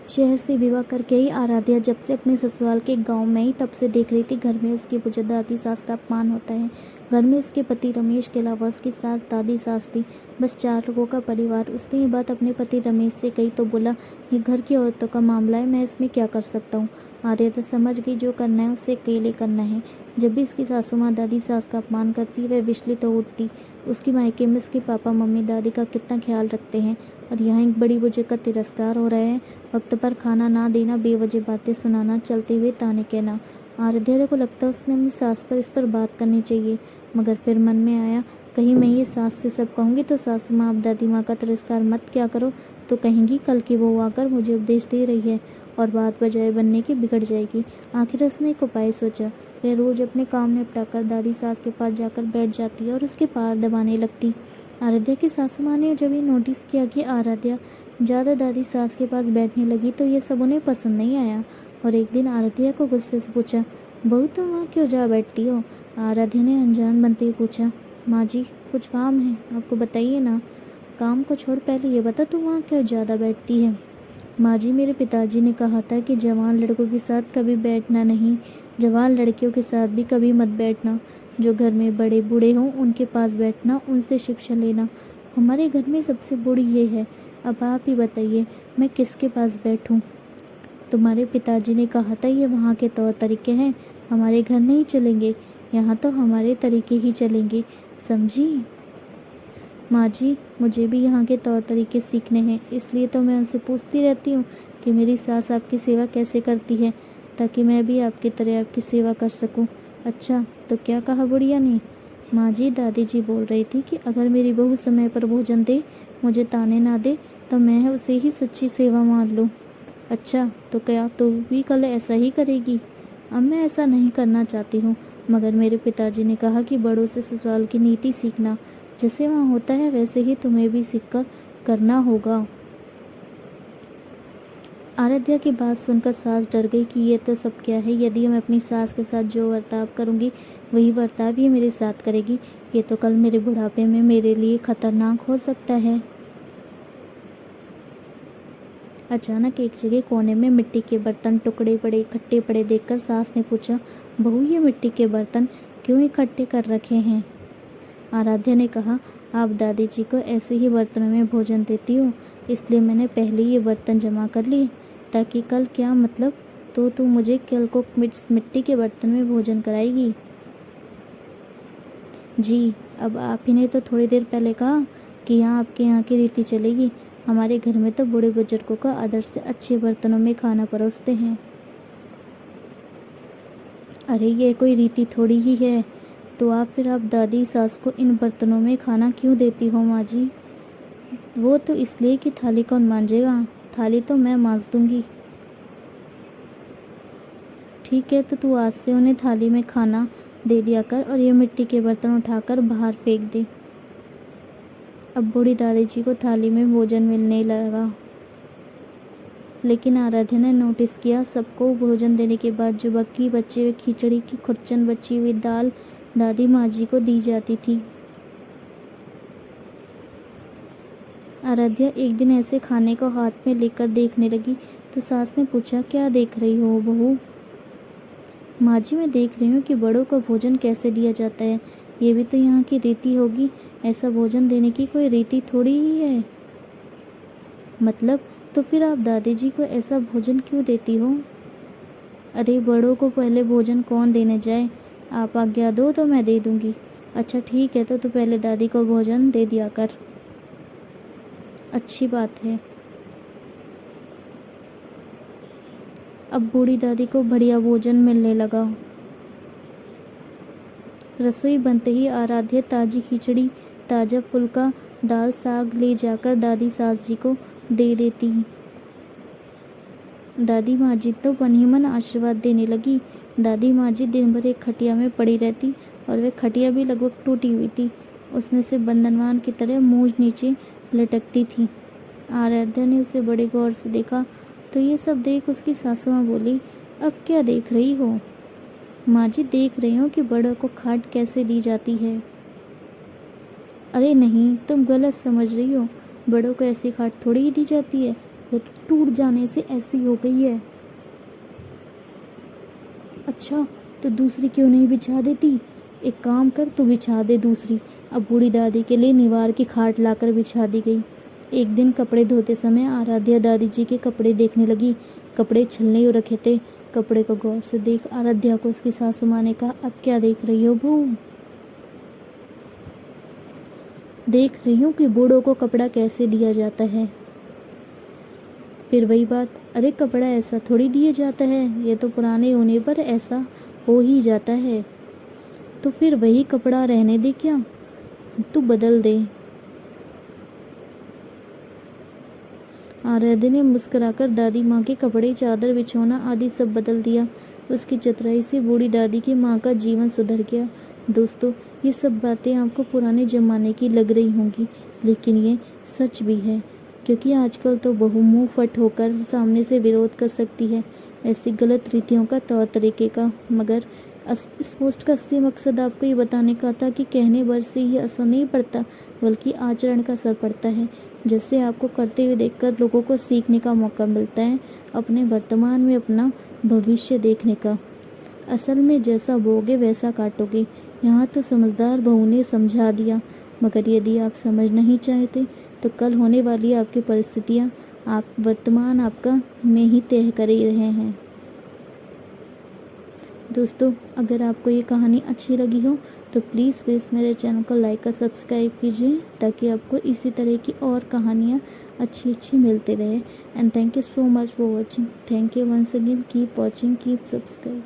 शहर से विवाह करके ही आराध्या जब से अपने ससुराल के गांव में ही तब से देख रही थी घर में उसकी बुजुर्ग दादी सास का अपमान होता है। घर में उसके पति रमेश के अलावा उसकी सास दादी सास थी, बस 4 लोगों का परिवार। उसने ये बात अपने पति रमेश से कही तो बोला, ये घर की औरतों का मामला है, मैं इसमें क्या कर सकता हूँ। आराध्या समझ गई जो करना है उसे अकेले करना है। जब भी उसकी सासू माँ दादी सास का अपमान करती वह विचलित हो उठती। उसकी मायके में उसके पापा मम्मी दादी का कितना ख्याल रखते हैं और यहाँ एक बड़ी बुजुर्ग का तिरस्कार हो रहा है। वक्त पर खाना ना देना, बेवजह बातें सुनाना, चलते हुए ताने कहना। आराध्या को लगता उसने अपनी सास पर इस पर बात करनी चाहिए, मगर फिर मन में आया कहीं मैं ये सास से सब कहूँगी तो सासू माँ अब दादी माँ का तिरस्कार मत क्या करो तो कहेंगी कल की बहू आकर मुझे उपदेश दे रही है और बात बजाय बनने की बिगड़ जाएगी। आखिर उसने एक उपाय सोचा। वह रोज अपने काम निपटाकर दादी सास के पास जाकर बैठ जाती और उसके पैर दबाने लगती। आराध्या की सासू माँ ने जब ये नोटिस किया कि आराध्या ज़्यादा दादी सास के पास बैठने लगी तो ये सब उन्हें पसंद नहीं आया और एक दिन आराध्या को गुस्से से पूछा, बहू तुम वहाँ क्यों जा बैठती हो। आराध्या ने अनजान बनते हुए पूछा, माँ जी कुछ काम है आपको बताइए ना। काम को छोड़ पहले ये बता तुम वहाँ क्यों ज़्यादा बैठती है। माँ जी मेरे पिताजी ने कहा था कि जवान लड़कों के साथ कभी बैठना नहीं, जवान लड़कियों के साथ भी कभी मत बैठना। जो घर में बड़े बूढ़े हों उनके पास बैठना, उनसे शिक्षा लेना। हमारे घर में सबसे बूढ़ी ये है, अब आप ही बताइए मैं किसके पास बैठूं। तुम्हारे पिताजी ने कहा था ये वहाँ के तौर तरीके हैं, हमारे घर नहीं चलेंगे, यहाँ तो हमारे तरीके ही चलेंगे, समझी। माँ जी मुझे भी यहाँ के तौर तरीके सीखने हैं, इसलिए तो मैं उनसे पूछती रहती हूँ कि मेरी सास आपकी सेवा कैसे करती है, ताकि मैं भी आपकी तरह आपकी सेवा कर सकूँ। अच्छा तो क्या कहा बुढ़िया ने। माँ जी दादी जी बोल रही थी कि अगर मेरी बहू समय पर भोजन दे, मुझे ताने ना दे, तो मैं उसे ही सच्ची सेवा मान लूँ। अच्छा तो क्या तू भी कल ऐसा ही करेगी। अब मैं ऐसा नहीं करना चाहती हूँ, मगर मेरे पिताजी ने कहा कि बड़ों से ससुराल की नीति सीखना, जैसे वहाँ होता है वैसे ही तुम्हें भी सीखकर करना होगा। आराध्या की बात सुनकर सास डर गई कि ये तो सब क्या है। यदि मैं अपनी सास के साथ जो बर्ताव करूँगी वही बर्ताव ये मेरे साथ करेगी, ये तो कल मेरे बुढ़ापे में मेरे लिए खतरनाक हो सकता है। अचानक एक जगह कोने में मिट्टी के बर्तन टुकड़े पड़े इकट्ठे पड़े देखकर सास ने पूछा, बहू ये मिट्टी के बर्तन क्यों इकट्ठे कर रखे हैं। आराध्या ने कहा, आप दादी जी को ऐसे ही बर्तनों में भोजन देती हो, इसलिए मैंने पहले ये बर्तन जमा कर लिए, ताकि कल क्या मतलब तो तू मुझे कल को मिट्टी के बर्तन में भोजन कराएगी। जी अब आप ही ने तो थोड़ी देर पहले कहा कि यहाँ आपके यहाँ की रीति चलेगी। हमारे घर में तो बूढ़े बुजुर्गों का आदर से अच्छे बर्तनों में खाना परोसते हैं। अरे ये कोई रीति थोड़ी ही है, तो आप दादी सास को इन बर्तनों में खाना क्यों देती हो माँ जी। वो तो इसलिए कि थाली कौन मांजेगा, थाली तो मैं मांज दूंगी। ठीक है तो तू आज से उन्हें थाली में खाना दे दिया कर और ये मिट्टी के बर्तन उठाकर बाहर फेंक दे। अब बूढ़ी दादी जी को थाली में भोजन मिलने लगा, लेकिन आराध्या ने नोटिस किया सबको भोजन देने के बाद जो बाकी बचे हुए खिचड़ी की खुरचन बची हुई दाल दादी माँ जी को दी जाती थी। आराध्या एक दिन ऐसे खाने को हाथ में लेकर देखने लगी तो सास ने पूछा, क्या देख रही हो बहू। माँ जी मैं देख रही हूँ कि बड़ों को भोजन कैसे दिया जाता है, ये भी तो यहाँ की रीति होगी, ऐसा भोजन देने की कोई रीति थोड़ी ही है। मतलब तो फिर आप दादी जी को ऐसा भोजन क्यों देती हो। अरे बड़ों को पहले भोजन कौन देने जाए, आप आज्ञा दो तो मैं दे दूँगी। अच्छा ठीक है तो तू पहले दादी को भोजन दे दिया कर। अच्छी बात है। अब बूढ़ी दादी को बढ़िया भोजन मिलने लगा। रसोई बनते ही आराध्या ताजी खिचड़ी, ताज़ा फुल्का, दाल साग ले जाकर दादी सास जी को दे देती। दादी माँ जी तो मन ही मन आशीर्वाद देने लगी। दादी माँ जी दिन भर एक खटिया में पड़ी रहती और वह खटिया भी लगभग टूटी हुई थी, उसमें से बंधनवान की तरह मूंछ नीचे लटकती थी। आराध्या ने उसे बड़े गौर से देखा तो ये सब देख उसकी सासू माँ बोली, अब क्या देख रही हो। माँ जी देख रही हूँ कि बड़ों को खाट कैसे दी जाती है। अरे नहीं तुम गलत समझ रही हो, बड़ों को ऐसी खाट थोड़ी ही दी जाती है, यह तो टूट जाने से ऐसी हो गई है। अच्छा, तो दूसरी क्यों नहीं बिछा देती? एक काम कर, तू बिछा दे दूसरी। अब बूढ़ी दादी के लिए निवार की खाट लाकर बिछा दी गई। एक दिन कपड़े धोते समय आराध्या दादी जी के कपड़े देखने लगी। कपड़े छलने ही रखे थे। कपड़े को गौर से देख आराध्या को उसकी सासू माँ ने कहा, अब क्या देख रही हो बहू? देख रही हूँ कि बूढ़ों को कपड़ा कैसे दिया जाता है। फिर वही बात, अरे कपड़ा ऐसा थोड़ी दिया जाता है, ये तो पुराने होने पर ऐसा हो ही जाता है। तो फिर वही कपड़ा रहने दे क्या, तू बदल दे। आराध्या ने मुस्कुराकर दादी माँ के कपड़े, चादर, बिछौना आदि सब बदल दिया। उसकी चतुराई से बूढ़ी दादी की माँ का जीवन सुधर गया। दोस्तों, ये सब बातें आपको पुराने ज़माने की लग रही होंगी, लेकिन ये सच भी है, क्योंकि आजकल तो बहू मुँह फट होकर सामने से विरोध कर सकती है ऐसी गलत रीतियों का, तौर तरीके का। मगर इस पोस्ट का असली मकसद आपको ये बताने का था कि कहने भर से ही असर नहीं पड़ता, बल्कि आचरण का असर पड़ता है। जैसे आपको करते हुए देखकर लोगों को सीखने का मौका मिलता है, अपने वर्तमान में अपना भविष्य देखने का। असल में जैसा बोगे वैसा काटोगे, यहाँ तो समझदार बहू ने समझा दिया। मगर यदि आप समझ नहीं चाहते तो कल होने वाली आपकी परिस्थितियाँ आप वर्तमान आपका में ही तय कर ही रहे हैं। दोस्तों, अगर आपको ये कहानी अच्छी लगी हो तो प्लीज़ मेरे चैनल को लाइक और सब्सक्राइब कीजिए, ताकि आपको इसी तरह की और कहानियाँ अच्छी मिलती रहे। And thank you so much for watching. Thank you once again. Keep watching, keep subscribe.